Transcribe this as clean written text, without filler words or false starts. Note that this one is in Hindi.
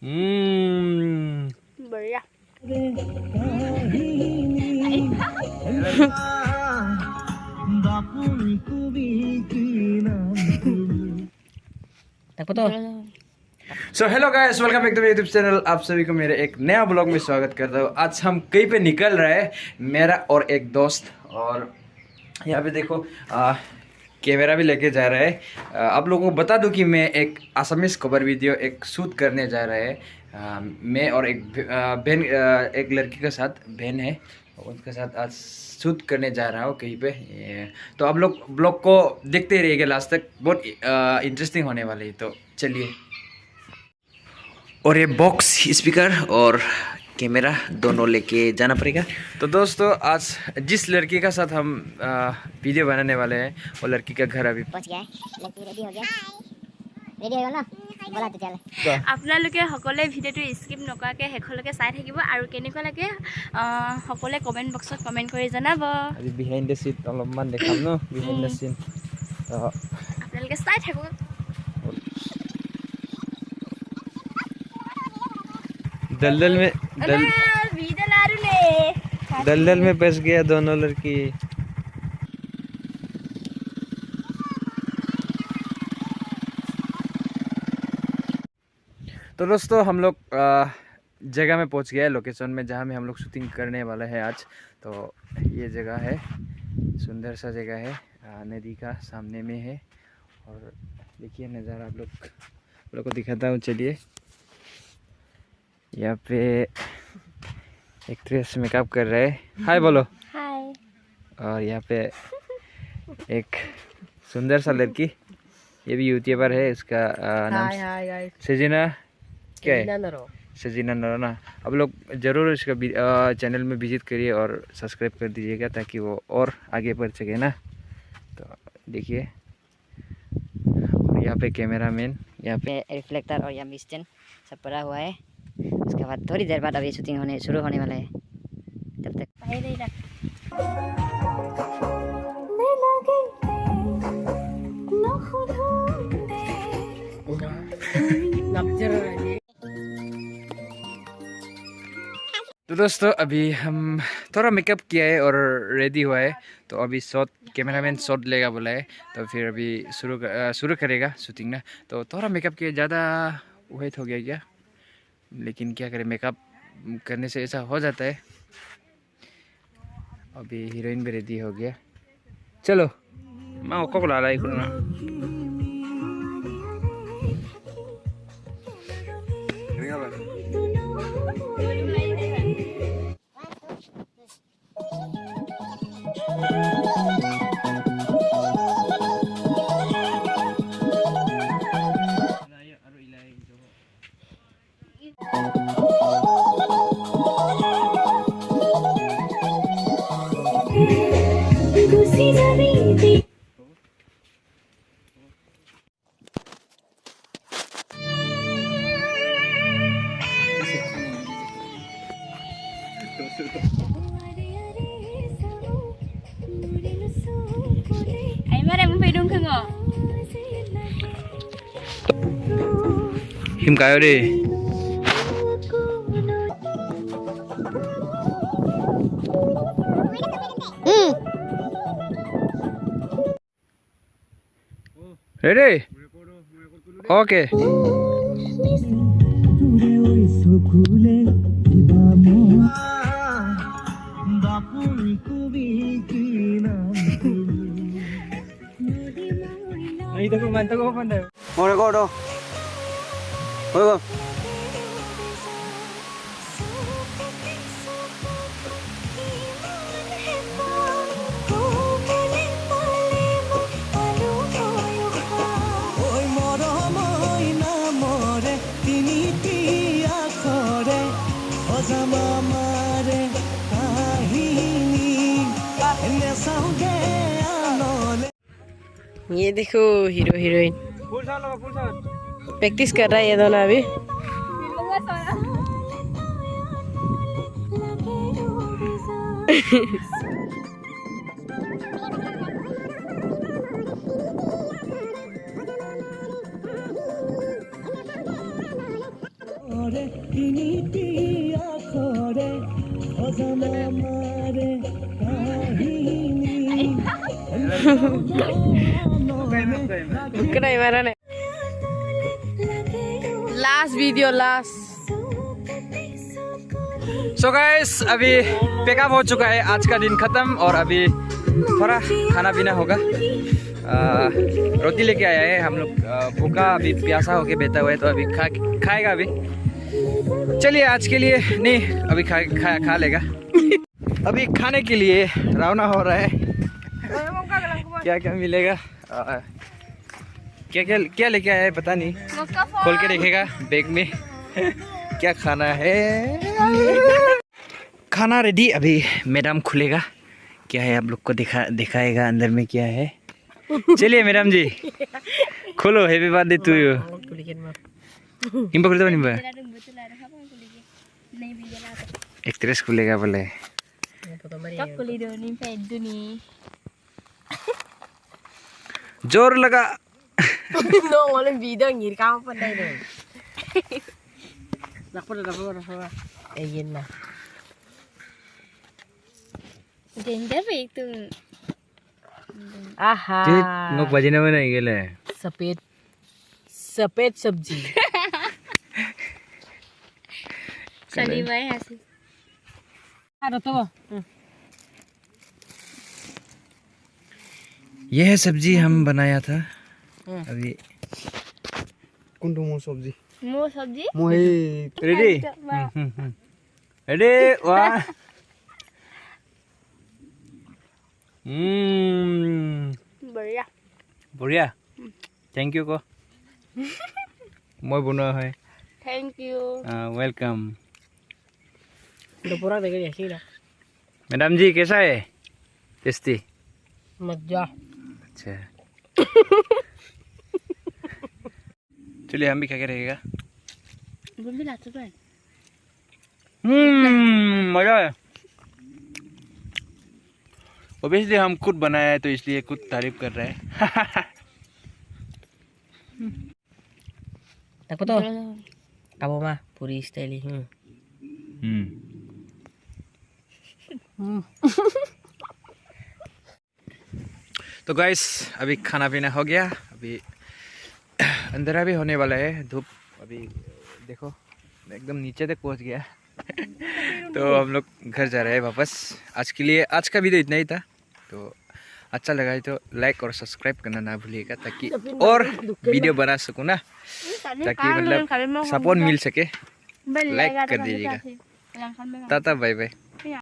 बढ़िया। So hello guys, welcome back to my YouTube channel. आप सभी को मेरे एक नया ब्लॉग में स्वागत करता हूँ। आज हम कहीं पे निकल रहे हैं, मेरा और एक दोस्त। और यहाँ पे देखो कैमरा भी लेके जा रहा है। आप लोगों को बता दूं कि मैं एक आसामीज कवर वीडियो एक शूट करने जा रहा है। मैं और एक बहन, एक लड़की के साथ बहन है, उनके साथ आज शूट करने जा रहा हूँ कहीं पे। तो आप लोग ब्लॉग को देखते ही रहिएगा लास्ट तक, बहुत इंटरेस्टिंग होने वाले है। तो चलिए। और ये बॉक्स, स्पीकर और कैमरा दोनों लेके जाना पड़ेगा। तो दोस्तों, आज जिस लड़की का साथ हम वीडियो बनाने वाले हैं, वो लड़की का घर अभी पहुंच गया है। लड़की रेडी हो गया। रेडी हो ना बोला तो चल। আপোনালোকে সকলোৱে ভিডিঅ'টো স্কিপ নকৰাকৈ শেষলৈকে চাই থাকিব আৰু কেনেকুৱা লাগে সকলোৱে কমেণ্ট বক্সত কমেণ্ট কৰি জনাব। আজি বিহাইণ্ড দ্য সিন অলপমান দেখাম ন, বিহাইণ্ড দ্য সিন। আপোনালোকে চাই থাকক। दलदल में दलदल में फंस गया दोनों लड़की। तो दोस्तों, हम लोग जगह में पहुंच गए, लोकेशन में जहां में हम लोग शूटिंग करने वाले हैं आज। तो ये जगह है, सुंदर सा जगह है, नदी का सामने में है। और देखिए नज़ारा, आप लोग को दिखाता हूँ। चलिए, यहाँ पे एक्ट्रेस मेकअप कर रहे हैं। हाय बोलो। हाय। और यहाँ पे एक सुंदर सा लड़की, ये भी यूट्यूबर है, इसका नाम सजीना, क्या है, सजीना नरोना। आप लोग ज़रूर इसका चैनल में विजिट करिए और सब्सक्राइब कर दीजिएगा ताकि वो और आगे बढ़ सके ना। तो देखिए, और यहाँ पे कैमरा मैन, यहाँ पे रिफ्लेक्टर और यहाँ मिस्टेन सब पड़ा हुआ है। उसके बाद थोड़ी देर बाद अभी शूटिंग शुरू होने वाला है। तब तक पहले ही रख। तो दोस्तों, अभी हम थोड़ा मेकअप किया है और रेडी हुआ है। तो अभी शॉट, कैमरामैन शॉट लेगा बोला है, तो फिर अभी शुरू करेगा शूटिंग ना। तो थोड़ा मेकअप किया, ज़्यादा वेट हो गया क्या, लेकिन क्या करें, मेकअप करने से ऐसा हो जाता है। अभी हीरोइन भी रेडी हो गया। चलो मैं को ला रहा ना। 힘 가요 리. Ready? Okay. Ini tuh mantap kok pandai. Mau record. Oke. ये देखो हीरो हीरोइन प्रैक्टिस कर रहा है ये दोनों अभी। Kena marah nih. Last video last. So guys अभी पैकअप हो चुका है, आज का दिन खत्म और अभी थोड़ा खाना पीना होगा। रोटी लेके आया है हम लोग, भूखा अभी प्यासा होके बैठा हुआ है तो अभी खाएगा अभी। चलिए आज के लिए नहीं, अभी खा लेगा। अभी खाने के लिए रवाना हो रहा है। क्या क्या मिलेगा, क्या क्या क्या लेके आया है पता नहीं, खोल के देखेगा बैग में क्या खाना है। खाना रेडी, अभी मैडम खुलेगा क्या है आप लोग को दिखाएगा अंदर में क्या है। चलिए मैडम जी खोलो, हैप्पी बर्थडे टू यू। इम्पा खुलता नहीं बा, एक्ट्रेस खुलेगा बोले। जोर लगा। No, walang video ngir kamu pandai deh. Dapat. Ayan na. Ganda pa ito. Aha. नोक बजे ना बना गेले। सफेद सब्जी. चली भाई हंसी। Ano to? यह सब्जी हम बनाया था अभी। कुंडू मो सब्जी मो सब्जी मोहे रेडी रेडी वाह बढ़िया बढ़िया थैंक यू को मैं बना है thank you welcome. Udah pura deh ya sih dah. Madam ji कैसा है, टेस्टी? मजा. अच्छा चलिए हम भी खा के रहेगा। गुड भी लाते तो है। मजा है। ओबियसली हम खुद बनाया है तो इसलिए खुद तारीफ कर रहे हैं। Takut tuh. Kamu mah puri style. तो गाइस अभी खाना पीना हो गया, अभी अंधेरा भी होने वाला है, धूप अभी देखो एकदम नीचे तक पहुंच गया। तो हम लोग घर जा रहे हैं वापस। आज के लिए आज का वीडियो इतना ही था, तो अच्छा लगा है तो लाइक और सब्सक्राइब करना ना भूलिएगा ताकि और वीडियो बना सकूँ ना, ताकि मतलब सपोर्ट मिल सके। लाइक कर दीजिएगा। Tata bye bye.